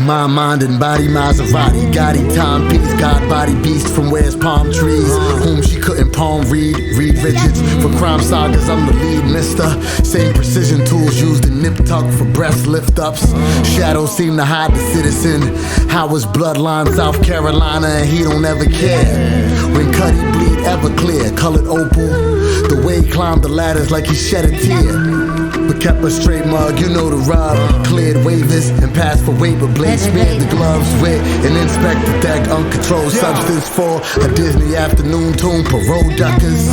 mind and body Maserati, Gotti timepiece, God body beast from where's palm trees, whom she couldn't palm read, Reed Richards. For crime sagas, I'm the lead mister. Same precision tools used in nip tuck for breast lift ups. Shadows seem to hide the citizen. Howard's bloodline, South Carolina, and he don't ever care. When Cuddy bleed Everclear, colored opal. The way he climbed the ladders like he shed a tear. But kept a straight mug, you know the rub. Cleared waivers and passed for waiver blades. Smeared the gloves with an inspector deck. Uncontrolled substance for a Disney afternoon tune. Parole duckers.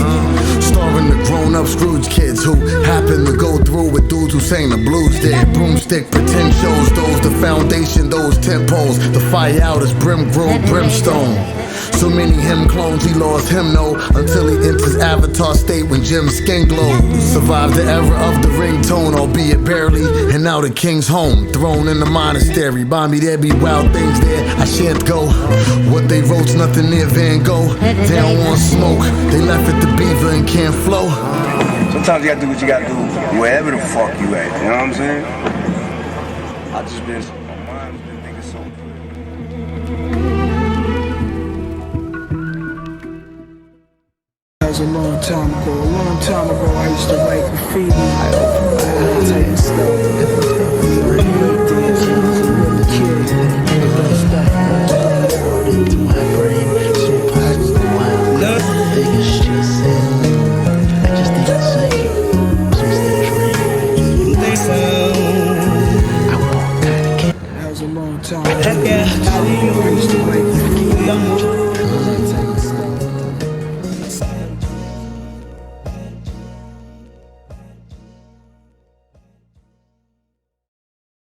Starring the grown-up Scrooge kids who happen to go through with dudes who sang the blues there. Broomstick pretend shows, those the foundation, those tempos. The fire out is brim grove brimstone. So many him clones, he lost him no, until he enters Avatar state when Jim's skin glows. Survived the era of the ringtone, albeit barely, and now the king's home, thrown in the monastery. By me there be wild things there, I shan't go. What they wrote's nothing near Van Gogh. They don't want smoke, they left it to Beaver and can't flow. Sometimes you gotta do what you gotta do wherever the fuck you at, you know what I'm saying? I just been, my mind's been thinking so good. That was a long time ago. A long time ago, I used to write graffiti. Type of stuff. That was a long time ago. I used to write graffiti.